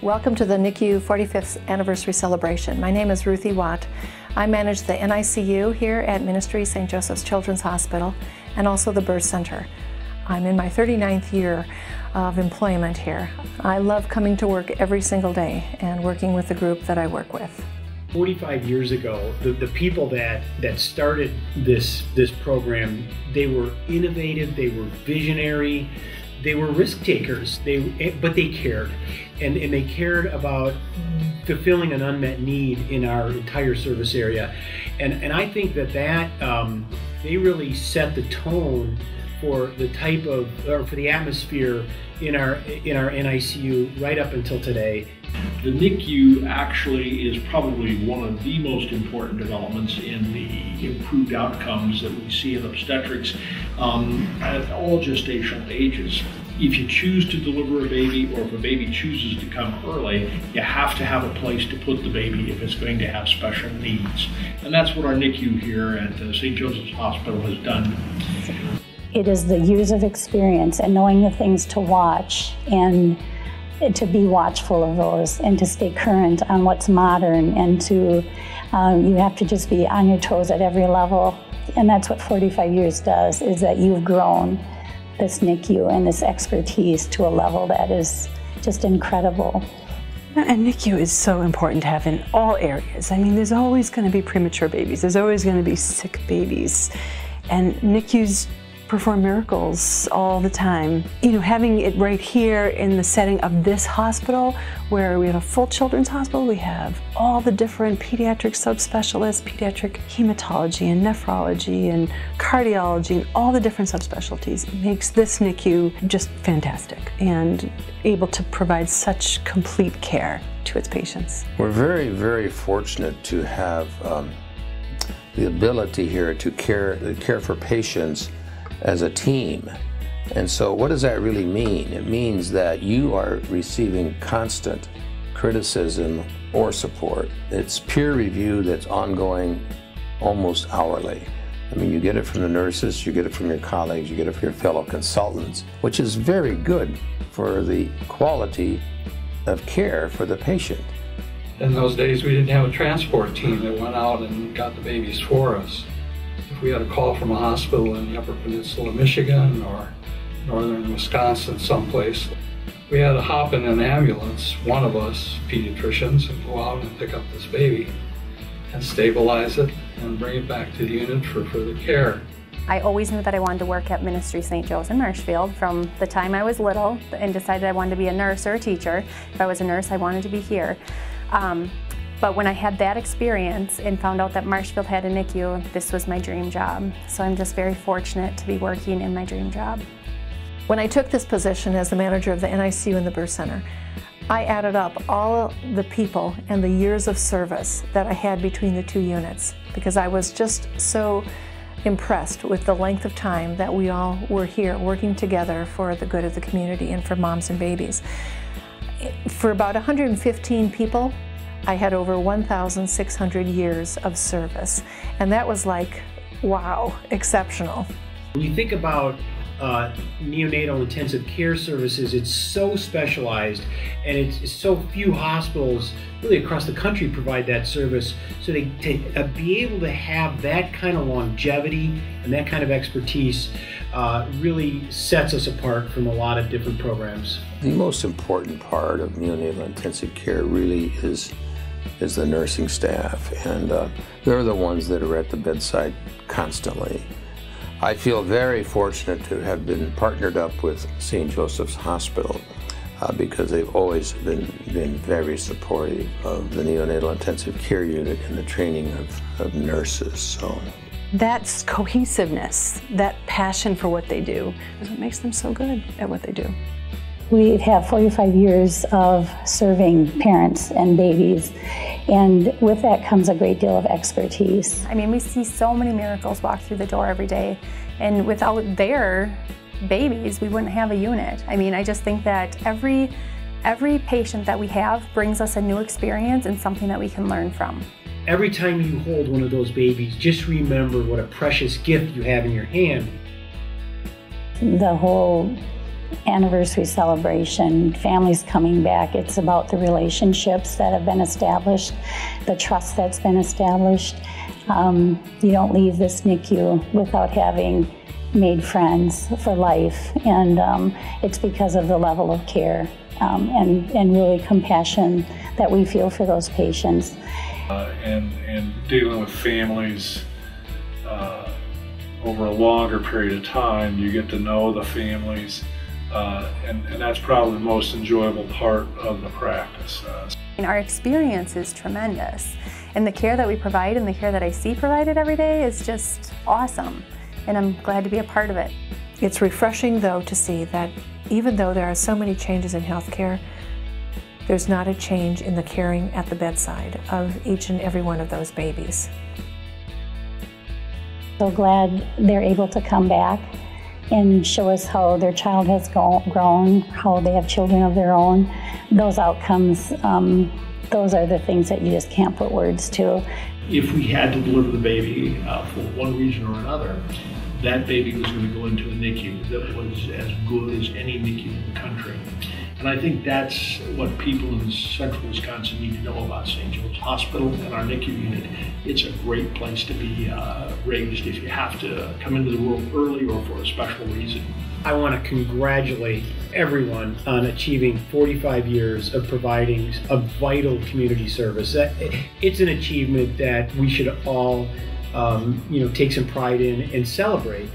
Welcome to the NICU 45th anniversary celebration. My name is Ruthie Watt. I manage the NICU here at Ministry St. Joseph's Children's Hospital and also the birth center. I'm in my 39th year of employment here. I love coming to work every single day and working with the group that I work with. 45 years ago, the people that started this program, they were innovative, they were visionary, they were risk takers, but they cared. And they cared about fulfilling an unmet need in our entire service area. And I think that they really set the tone for the type of, or for the atmosphere in our NICU right up until today. The NICU actually is probably one of the most important developments in the improved outcomes that we see in obstetrics at all gestational ages. If you choose to deliver a baby, or if a baby chooses to come early, you have to have a place to put the baby if it's going to have special needs. And that's what our NICU here at St. Joseph's Hospital has done. It is the years of experience and knowing the things to watch and to be watchful of those and to stay current on what's modern, and to you have to just be on your toes at every level. And that's what 45 years does, is that you've grown this NICU and this expertise to a level that is just incredible. And NICU is so important to have in all areas. I mean, there's always going to be premature babies. There's always going to be sick babies. And NICUs perform miracles all the time. You know, having it right here in the setting of this hospital, where we have a full children's hospital, we have all the different pediatric subspecialists, pediatric hematology and nephrology and cardiology and all the different subspecialties, makes this NICU just fantastic and able to provide such complete care to its patients. We're very, very fortunate to have the ability here to care for patients as a team. And so what does that really mean? It means that you are receiving constant criticism or support. It's peer review that's ongoing almost hourly. I mean, you get it from the nurses, you get it from your colleagues, you get it from your fellow consultants, which is very good for the quality of care for the patient. In those days, we didn't have a transport team that went out and got the babies for us. If we had a call from a hospital in the Upper Peninsula, Michigan, or northern Wisconsin someplace, we had to hop in an ambulance, one of us pediatricians, and go out and pick up this baby and stabilize it and bring it back to the unit for further care. I always knew that I wanted to work at Ministry St. Joe's in Marshfield from the time I was little, and decided I wanted to be a nurse or a teacher. If I was a nurse, I wanted to be here. But when I had that experience and found out that Marshfield had a NICU, this was my dream job. So I'm just very fortunate to be working in my dream job. When I took this position as the manager of the NICU and the birth center, I added up all the people and the years of service that I had between the two units, because I was just so impressed with the length of time that we all were here working together for the good of the community and for moms and babies. For about 115 people, I had over 1,600 years of service, and that was like, wow, exceptional. When you think about neonatal intensive care services, it's so specialized, and it's so few hospitals really across the country provide that service. So to be able to have that kind of longevity and that kind of expertise really sets us apart from a lot of different programs. The most important part of neonatal intensive care really is the nursing staff, and they're the ones that are at the bedside constantly. I feel very fortunate to have been partnered up with St. Joseph's Hospital because they've always been very supportive of the neonatal intensive care unit and the training of nurses. So That's cohesiveness, that passion for what they do, is what makes them so good at what they do. We have 45 years of serving parents and babies, and with that comes a great deal of expertise. I mean, we see so many miracles walk through the door every day, and without their babies, we wouldn't have a unit. I mean, I just think that every patient that we have brings us a new experience and something that we can learn from. Every time you hold one of those babies, just remember what a precious gift you have in your hand. The whole anniversary celebration, families coming back. It's about the relationships that have been established, the trust that's been established. You don't leave this NICU without having made friends for life, and it's because of the level of care and really compassion that we feel for those patients. And dealing with families over a longer period of time, you get to know the families, and that's probably the most enjoyable part of the practice. And our experience is tremendous, and the care that we provide and the care that I see provided every day is just awesome, and I'm glad to be a part of it. It's refreshing, though, to see that even though there are so many changes in healthcare, there's not a change in the caring at the bedside of each and every one of those babies. So glad they're able to come back and show us how their child has grown, how they have children of their own. Those outcomes, those are the things that you just can't put words to. If we had to deliver the baby for one reason or another, that baby was going to go into a NICU that was as good as any NICU in the country. And I think that's what people in central Wisconsin need to know about St. Joe's Hospital and our NICU unit. It's a great place to be raised if you have to come into the world early or for a special reason. I want to congratulate everyone on achieving 45 years of providing a vital community service. It's an achievement that we should all take some pride in and celebrate.